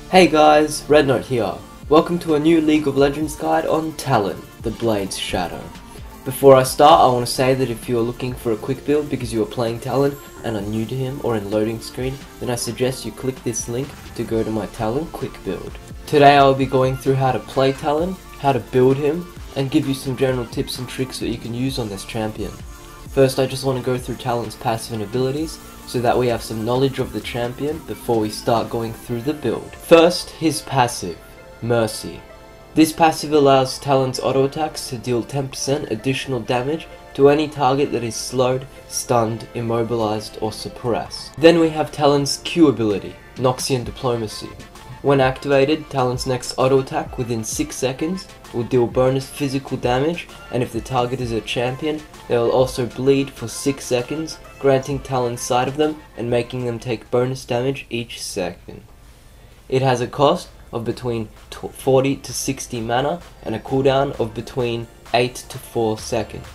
Hey guys, Red Note here. Welcome to a new League of Legends guide on Talon, the Blade's Shadow. Before I start, I want to say that if you are looking for a quick build because you are playing Talon and are new to him or in loading screen, then I suggest you click this link to go to my Talon quick build. Today I will be going through how to play Talon, how to build him, and give you some general tips and tricks that you can use on this champion. First, I just want to go through Talon's passive and abilities, so that we have some knowledge of the champion before we start going through the build. First, his passive, Mercy. This passive allows Talon's auto attacks to deal 10% additional damage to any target that is slowed, stunned, immobilized, or suppressed. Then we have Talon's Q ability, Noxian Diplomacy. When activated, Talon's next auto attack within 6 seconds will deal bonus physical damage, and if the target is a champion, they will also bleed for 6 seconds, granting Talon's sight of them and making them take bonus damage each second. It has a cost of between 40 to 60 mana and a cooldown of between 8 to 4 seconds.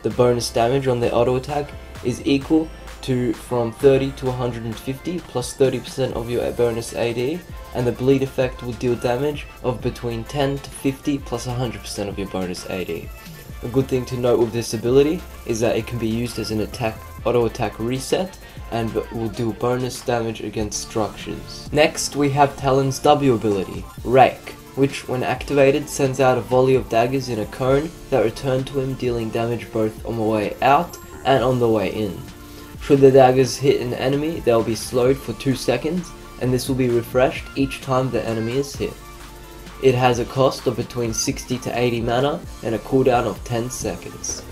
The bonus damage on the auto attack is equal to from 30 to 150 plus 30% of your bonus AD, and the bleed effect will deal damage of between 10 to 50 plus 100% of your bonus AD. A good thing to note with this ability is that it can be used as an auto attack reset and will deal bonus damage against structures. Next we have Talon's W ability, Rake, which when activated sends out a volley of daggers in a cone that return to him, dealing damage both on the way out and on the way in. Should the daggers hit an enemy, they will be slowed for 2 seconds, and this will be refreshed each time the enemy is hit. It has a cost of between 60 to 80 mana and a cooldown of 10 seconds.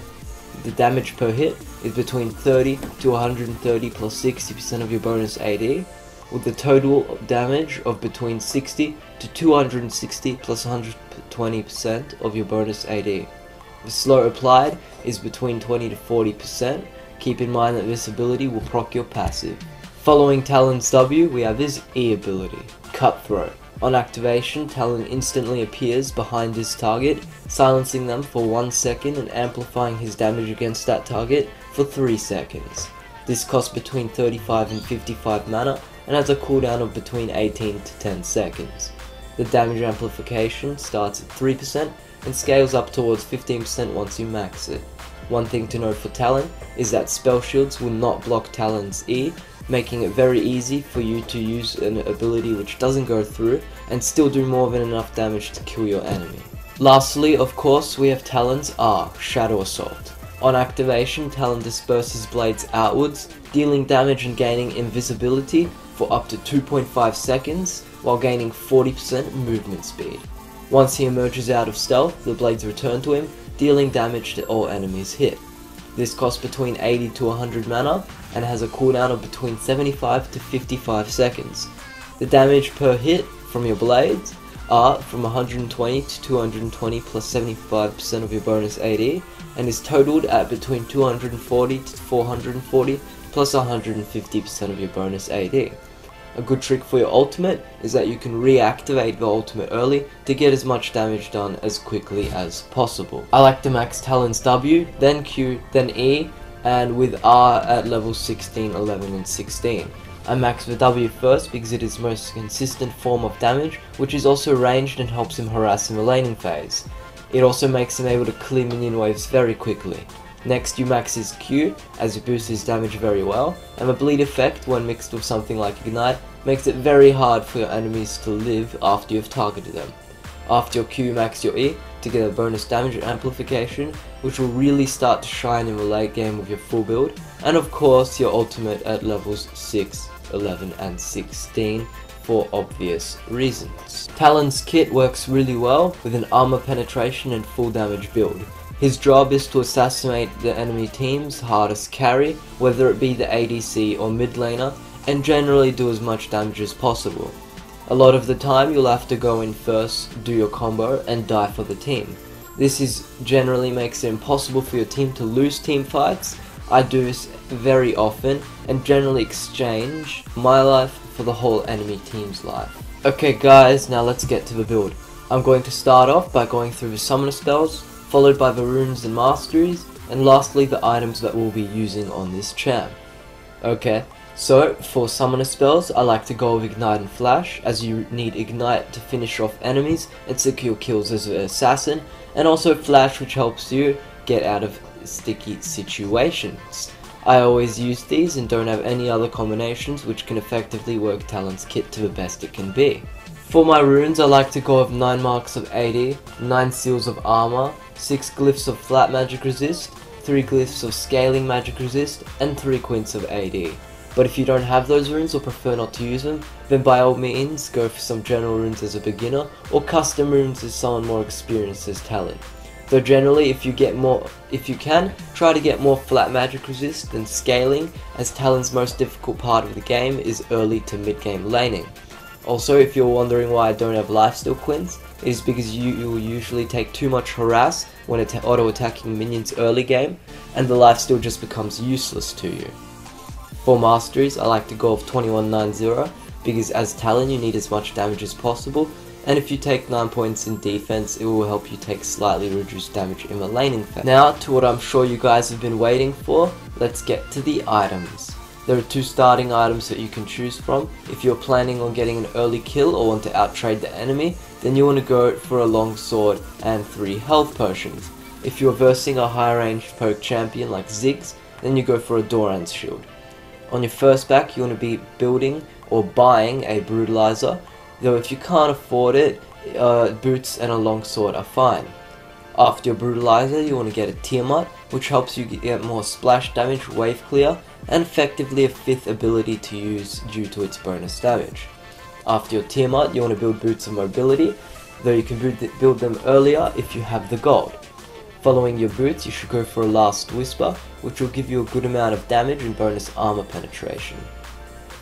The damage per hit is between 30 to 130 plus 60% of your bonus AD, with the total damage of between 60 to 260 plus 120% of your bonus AD. The slow applied is between 20 to 40%. Keep in mind that this ability will proc your passive. Following Talon's W, we have his E ability, Cutthroat. On activation, Talon instantly appears behind his target, silencing them for 1 second and amplifying his damage against that target for 3 seconds. This costs between 35 and 55 mana and has a cooldown of between 18 to 10 seconds. The damage amplification starts at 3% and scales up towards 15% once you max it. One thing to note for Talon is that spell shields will not block Talon's E, making it very easy for you to use an ability which doesn't go through and still do more than enough damage to kill your enemy. Lastly, of course, we have Talon's R, Shadow Assault. On activation, Talon disperses blades outwards, dealing damage and gaining invisibility for up to 2.5 seconds, while gaining 40% movement speed. Once he emerges out of stealth, the blades return to him, dealing damage to all enemies hit. This costs between 80 to 100 mana and has a cooldown of between 75 to 55 seconds. The damage per hit from your blades are from 120 to 220 plus 75% of your bonus AD, and is totaled at between 240 to 440 plus 150% of your bonus AD. A good trick for your ultimate is that you can reactivate the ultimate early to get as much damage done as quickly as possible. I like to max Talon's W, then Q, then E, and with R at level 16, 11 and 16. I max the W first because it is the most consistent form of damage, which is also ranged and helps him harass in the laning phase. It also makes him able to clear minion waves very quickly. Next you max his Q, as it boosts his damage very well, and the bleed effect when mixed with something like Ignite makes it very hard for your enemies to live after you've targeted them. After your Q, max your E to get a bonus damage amplification, which will really start to shine in the late game with your full build, and of course your ultimate at levels 6, 11 and 16 for obvious reasons. Talon's kit works really well with an armor penetration and full damage build. His job is to assassinate the enemy team's hardest carry, whether it be the ADC or mid laner, and generally do as much damage as possible. A lot of the time you'll have to go in first, do your combo, and die for the team. This generally makes it impossible for your team to lose team fights, I do this very often and generally exchange my life for the whole enemy team's life. Okay guys, now let's get to the build. I'm going to start off by going through the summoner spells, followed by the runes and masteries, and lastly the items that we'll be using on this champ. Okay, so for summoner spells, I like to go with Ignite and Flash, as you need Ignite to finish off enemies and secure kills as an assassin, and also Flash, which helps you get out of sticky situations. I always use these and don't have any other combinations which can effectively work Talon's kit to the best it can be. For my runes, I like to go with 9 marks of AD, 9 seals of armor, 6 glyphs of flat magic resist, 3 glyphs of scaling magic resist, and 3 quints of AD. But if you don't have those runes or prefer not to use them, then by all means go for some general runes as a beginner, or custom runes as someone more experienced as Talon. Though generally, if you can, try to get more flat magic resist than scaling, as Talon's most difficult part of the game is early to mid game laning. Also, if you're wondering why I don't have lifesteal quints, it is because you will usually take too much harass when auto attacking minions early game, and the lifesteal just becomes useless to you. For masteries, I like to go with 2190, because as Talon you need as much damage as possible, and if you take 9 points in defense, it will help you take slightly reduced damage in the laning phase. Now to what I'm sure you guys have been waiting for, let's get to the items. There are 2 starting items that you can choose from. If you're planning on getting an early kill or want to outtrade the enemy, then you want to go for a longsword and 3 health potions. If you're versing a high range poke champion like Ziggs, then you go for a Dorans shield. On your first back, you want to be building or buying a Brutaliser, though if you can't afford it, boots and a longsword are fine. After your Brutaliser, you want to get a Tiamat, which helps you get more splash damage, wave clear, and effectively a 5th ability to use due to its bonus damage. After your Tiamat, you want to build boots of mobility, though you can build them earlier if you have the gold. Following your boots, you should go for a Last Whisper, which will give you a good amount of damage and bonus armor penetration.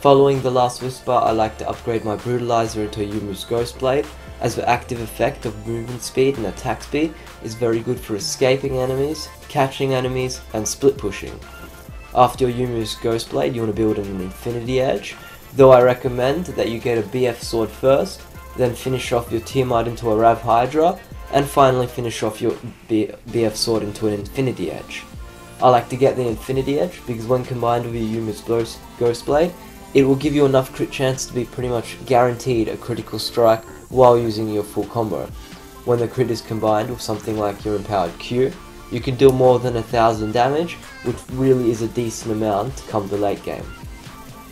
Following the Last Whisper, I like to upgrade my Brutaliser into a Youmuu's Ghostblade, as the active effect of movement speed and attack speed is very good for escaping enemies, catching enemies, and split pushing. After your Youmuu's Ghostblade, you want to build an Infinity Edge, though I recommend that you get a BF sword first, then finish off your Tiamat into a Ravenous Hydra, and finally finish off your BF sword into an Infinity Edge. I like to get the Infinity Edge because when combined with your Youmuu's Ghostblade, it will give you enough crit chance to be pretty much guaranteed a critical strike while using your full combo. When the crit is combined with something like your empowered Q, you can deal more than 1000 damage, which really is a decent amount to come the late game.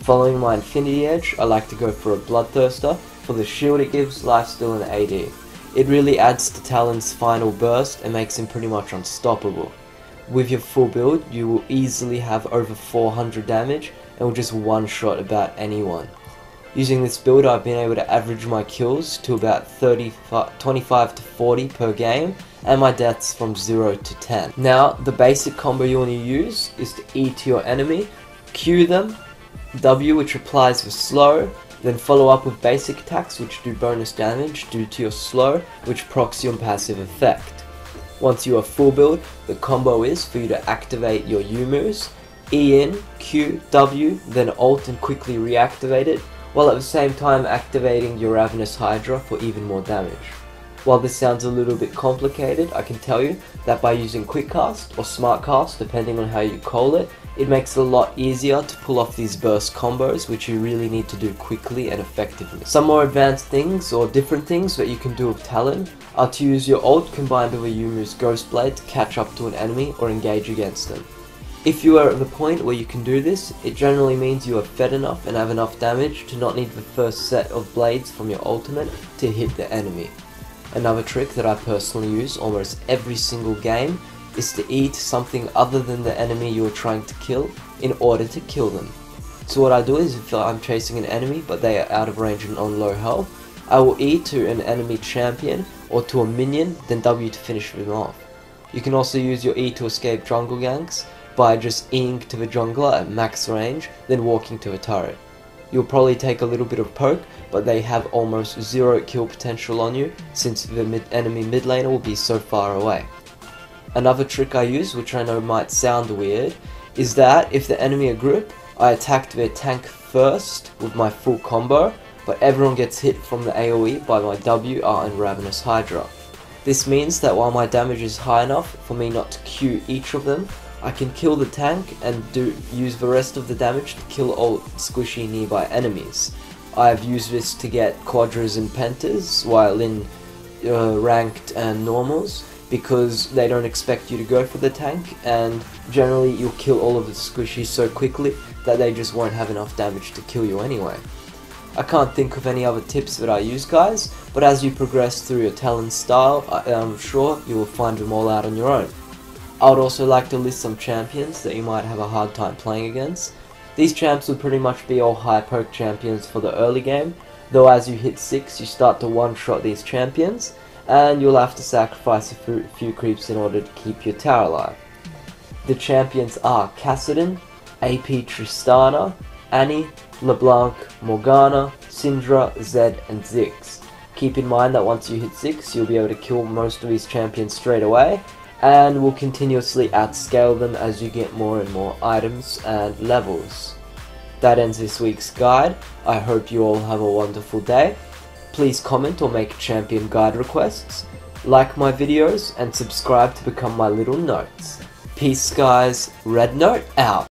Following my Infinity Edge, I like to go for a Bloodthirster for the shield it gives, lifesteal, and AD. It really adds to Talon's final burst and makes him pretty much unstoppable. With your full build, you will easily have over 400 damage and will just one-shot about anyone. Using this build, I've been able to average my kills to about 25 to 40 per game, and my deaths from 0 to 10. Now, the basic combo you want to use is to E to your enemy, Q them, W which applies with slow, then follow up with basic attacks which do bonus damage due to your slow, which procs your passive effect. Once you are full build, the combo is for you to activate your Youmuu's, E in, Q, W, then ult and quickly reactivate it, while at the same time activating your Ravenous Hydra for even more damage. While this sounds a little bit complicated, I can tell you that by using quick cast or smart cast, depending on how you call it, it makes it a lot easier to pull off these burst combos which you really need to do quickly and effectively. Some more advanced things or different things that you can do with Talon are to use your ult combined with a Youmuu's Ghostblade to catch up to an enemy or engage against them. If you are at the point where you can do this, it generally means you are fed enough and have enough damage to not need the first set of blades from your ultimate to hit the enemy. Another trick that I personally use almost every single game is to E to something other than the enemy you are trying to kill in order to kill them. So what I do is if I'm chasing an enemy but they are out of range and on low health, I will E to an enemy champion or to a minion, then W to finish them off. You can also use your E to escape jungle ganks by just E-ing to the jungler at max range, then walking to a turret. You'll probably take a little bit of poke, but they have almost 0 kill potential on you since the enemy mid laner will be so far away. Another trick I use, which I know might sound weird, is that if the enemy are group, I attack their tank first with my full combo, but everyone gets hit from the AoE by my W, R and Ravenous Hydra. This means that while my damage is high enough for me not to Q each of them, I can kill the tank and use the rest of the damage to kill all squishy nearby enemies. I have used this to get quadras and pentas while in ranked and normals, because they don't expect you to go for the tank, and generally you'll kill all of the squishies so quickly that they just won't have enough damage to kill you anyway. I can't think of any other tips that I use, guys, but as you progress through your Talon style, I'm sure you will find them all out on your own. I would also like to list some champions that you might have a hard time playing against. These champs will pretty much be all high poke champions for the early game, though as you hit 6 you start to one-shot these champions, and you'll have to sacrifice a few creeps in order to keep your tower alive. The champions are Kassadin, AP Tristana, Annie, LeBlanc, Morgana, Syndra, Zed and Ziggs. Keep in mind that once you hit 6 you'll be able to kill most of these champions straight away, and will continuously outscale them as you get more and more items and levels. That ends this week's guide. I hope you all have a wonderful day. Please comment or make champion guide requests, like my videos and subscribe to become my little notes. Peace guys, Red Note out.